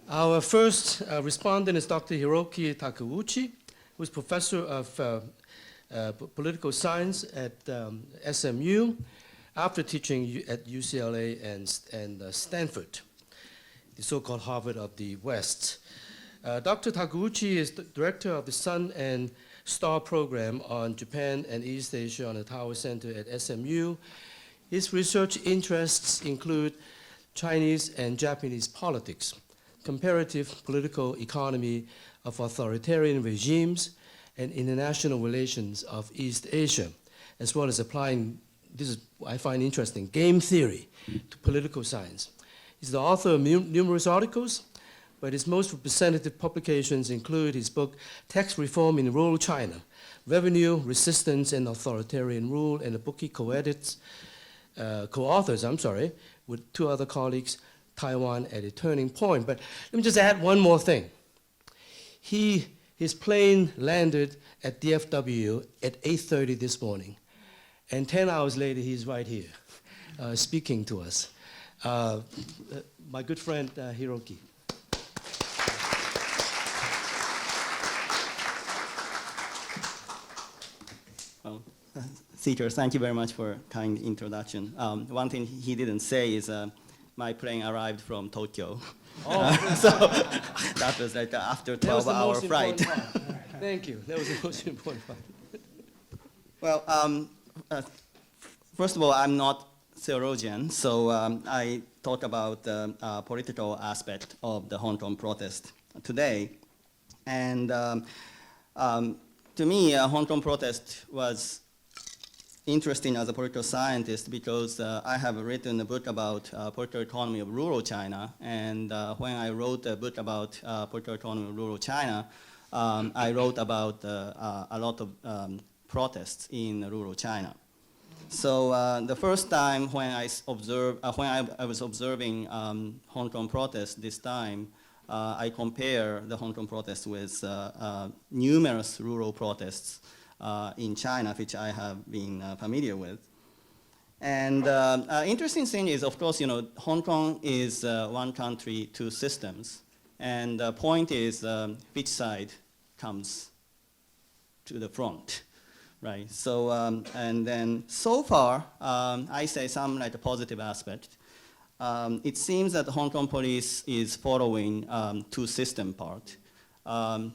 Our first respondent is Dr. Hiroki Takeuchi, who is professor of political science at SMU, after teaching at UCLA and Stanford, the so-called Harvard of the West. Dr. Takeuchi is the director of the Sun and Star program on Japan and East Asia on the Tower Center at SMU. His research interests include Chinese and Japanese politics, comparative political economy of authoritarian regimes, and international relations of East Asia, as well as applying, this is I find interesting, game theory to political science. He's the author of numerous articles, but his most representative publications include his book, Tax Reform in Rural China, Revenue, Resistance, and Authoritarian Rule, and a book he co-authors with two other colleagues, Taiwan at a Turning Point. But let me just add one more thing. His plane landed at DFW at 8:30 this morning, and 10 hours later, he's right here speaking to us. My good friend, Hiroki. Well, Sze-kar, thank you very much for a kind introduction. One thing he didn't say is my plane arrived from Tokyo. Oh. So that was like after 12-hour flight. Thank you. That was the most important part. Well, first of all, I'm not theologian, so I talk about the political aspect of the Hong Kong protest today. And to me, Hong Kong protest was interesting as a political scientist because I have written a book about political economy of rural China, and when I wrote a book about political economy of rural China, I wrote about a lot of protests in rural China. So the first time when I was observing Hong Kong protests this time, I compare the Hong Kong protests with numerous rural protests in China, which I have been familiar with. And interesting thing is, of course, Hong Kong is one country, two systems. And the point is which side comes to the front, right? So, and then so far, I say some like a positive aspect. It seems that the Hong Kong police is following two-system part.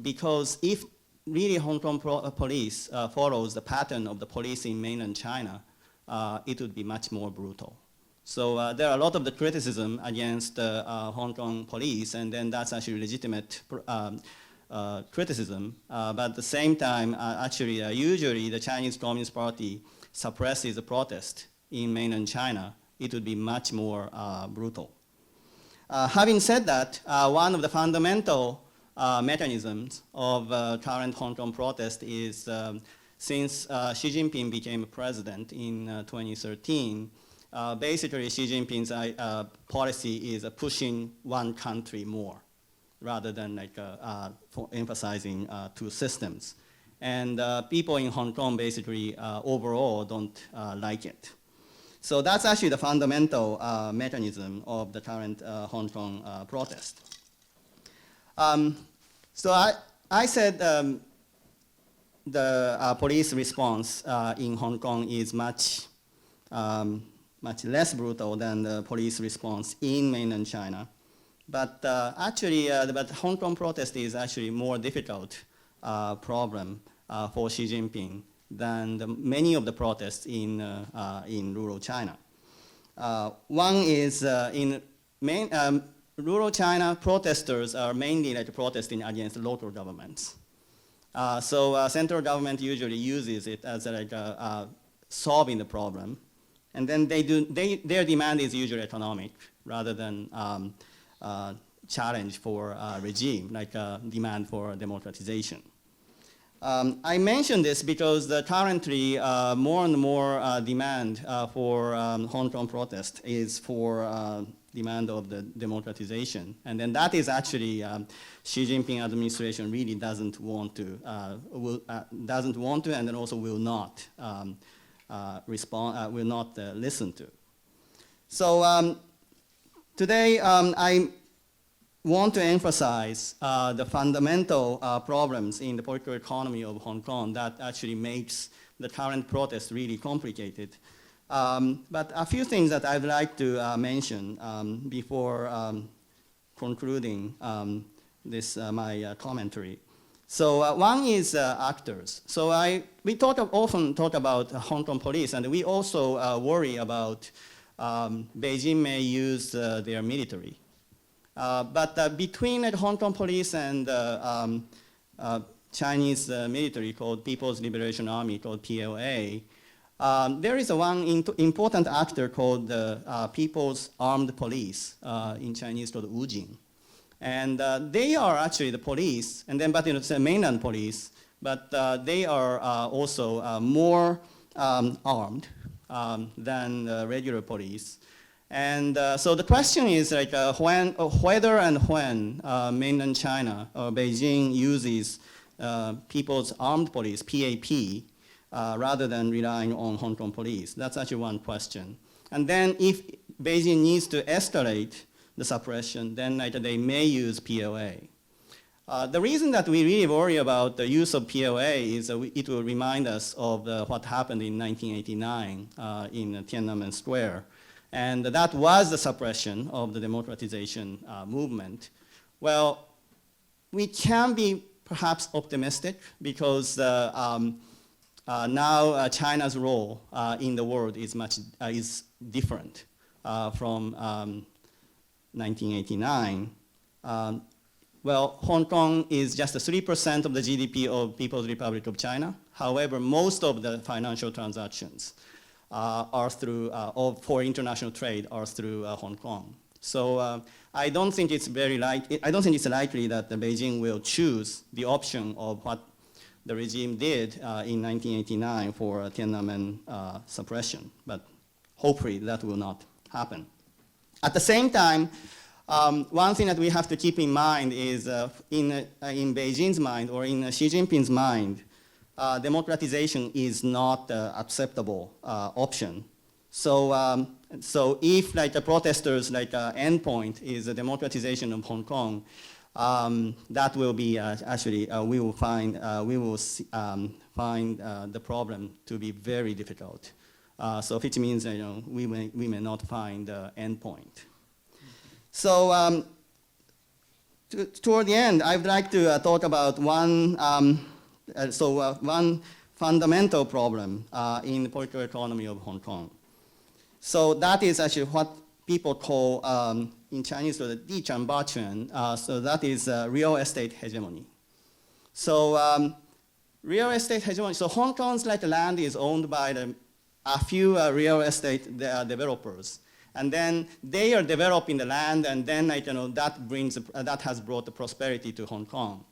Because if really Hong Kong police follows the pattern of the police in mainland China, it would be much more brutal. So there are a lot of the criticism against Hong Kong police, and then that's actually legitimate criticism. But at the same time, actually, usually the Chinese Communist Party suppresses the protest in mainland China. It would be much more brutal. Having said that, one of the fundamental mechanisms of current Hong Kong protest is since Xi Jinping became president in 2013, basically Xi Jinping's policy is pushing one country more rather than like emphasizing two systems. And people in Hong Kong basically overall don't like it. So that's actually the fundamental mechanism of the current Hong Kong protest. So I said the police response in Hong Kong is much less brutal than the police response in mainland China. But actually, the Hong Kong protest is actually more difficult problem for Xi Jinping than many of the protests in rural China. One is in rural China, protesters are mainly like protesting against local governments. So central government usually uses it as like solving the problem. And then their demand is usually economic rather than challenge for regime, like demand for democratization. I mention this because currently more and more demand for Hong Kong protest is for demand of the democratization. And then that is actually Xi Jinping administration really doesn't want to and then also will not will not listen to. So today I want to emphasize the fundamental problems in the political economy of Hong Kong that actually makes the current protest really complicated. But a few things that I'd like to mention before concluding this my commentary. So one is actors. So we often talk about Hong Kong police, and we also worry about Beijing may use their military. But between the Hong Kong police and Chinese military called People's Liberation Army, called PLA, there is one important actor called the People's Armed Police, in Chinese called Wujing. And they are actually the police, but it's the mainland police, but they are also more armed than regular police. And so the question is like whether and when mainland China or Beijing uses People's Armed Police, PAP, rather than relying on Hong Kong police. That's actually one question. And then if Beijing needs to escalate the suppression, then they may use PLA. The reason that we really worry about the use of PLA is it will remind us of what happened in 1989 in Tiananmen Square. And that was the suppression of the democratization movement. Well, we can be perhaps optimistic because now China's role in the world is different from 1989. Well, Hong Kong is just 3% of the GDP of People's Republic of China. However, most of the financial transactions are through, for international trade, are through Hong Kong. So I don't think it's likely that Beijing will choose the option of what the regime did in 1989 for Tiananmen suppression, but hopefully that will not happen. At the same time, one thing that we have to keep in mind is in Beijing's mind or in Xi Jinping's mind, democratization is not an acceptable option. So, so if the protesters' endpoint is the democratization of Hong Kong, that will be actually we will find the problem to be very difficult. So which means we may not find the endpoint. So toward the end, I would like to talk about one fundamental problem in the political economy of Hong Kong. So that is actually what people call in Chinese the Di Chuan Ba Chuan. So that is real estate hegemony. So real estate hegemony. So Hong Kong's land is owned by a few real estate developers. And then they are developing the land, and then that has brought the prosperity to Hong Kong.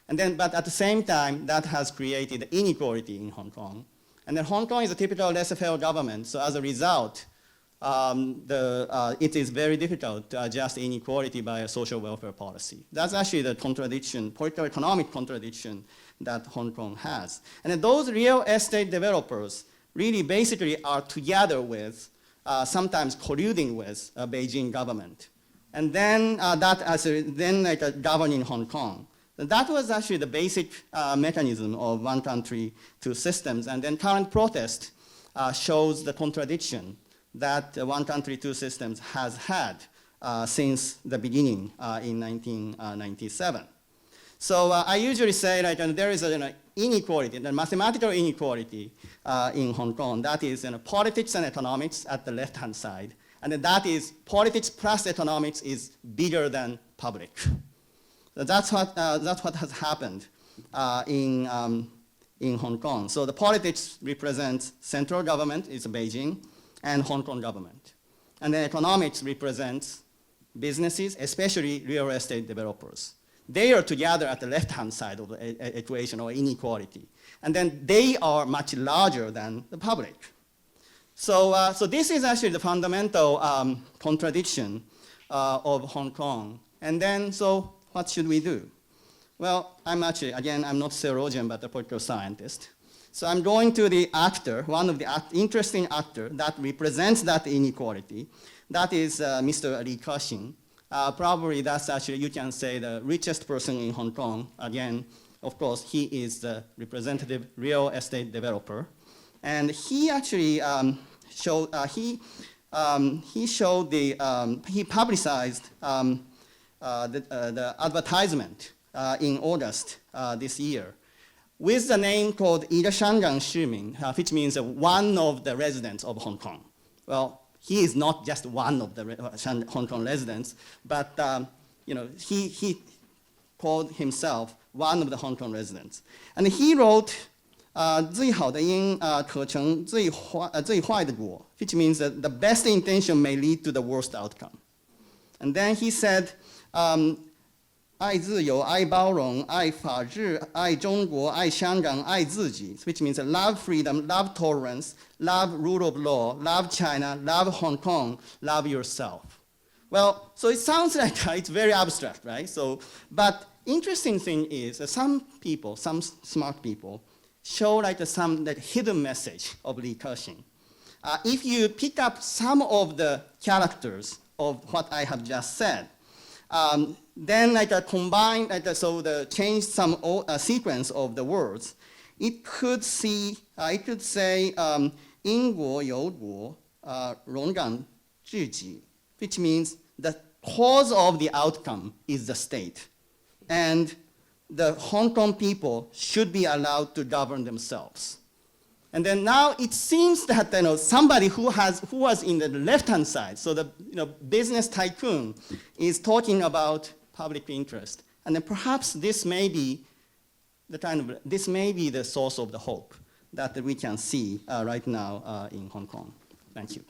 And then, but at the same time, that has created inequality in Hong Kong. And then Hong Kong is a typical laissez-faire government, so as a result, it is very difficult to adjust inequality by a social welfare policy. That's actually the contradiction, political economic contradiction that Hong Kong has. And then those real estate developers really basically are together with, sometimes colluding with Beijing government. And then governing Hong Kong. That was actually the basic mechanism of one country, two systems. And then current protest shows the contradiction that one country, two systems has had since the beginning in 1997. So I usually say there is an inequality, the mathematical inequality in Hong Kong. That is politics and economics at the left-hand side. And then that is politics plus economics is bigger than public. So that's what has happened in Hong Kong. So the politics represents central government, is Beijing, and Hong Kong government. And the economics represents businesses, especially real estate developers. They are together at the left-hand side of the equation or inequality. And then they are much larger than the public. So, so this is actually the fundamental contradiction of Hong Kong. And then, so what should we do? Well, I'm actually, again, I'm not a theologian, but a political scientist. So I'm going to the actor, one of the interesting actor that represents that inequality. That is Mr. Li Ka-shing, Probably that's actually, you can say, the richest person in Hong Kong. Again, of course, he is the representative real estate developer. And he actually he publicized the advertisement in August this year with the name called 一个香港市民, which means one of the residents of Hong Kong. Well, he is not just one of the Hong Kong residents, but he called himself one of the Hong Kong residents. And he wrote 最好的因可成最坏的果, which means that the best intention may lead to the worst outcome. And then he said, 爱自由, 爱包容, 爱法治, 爱中国, 爱香港, 爱自己, which means love freedom, love tolerance, love rule of law, love China, love Hong Kong, love yourself. Well, so it sounds like it's very abstract, right? So, but interesting thing is that some people, some smart people, show like some hidden message of Li Kexing. If you pick up some of the characters of what I have just said, then combine, change some sequence of the words, it could say, 因果有果, 荣港自己, which means the cause of the outcome is the state. And the Hong Kong people should be allowed to govern themselves. And then now it seems that somebody who was in the left-hand side, so the business tycoon, is talking about public interest. And then perhaps this may be the source of the hope that we can see right now in Hong Kong. Thank you.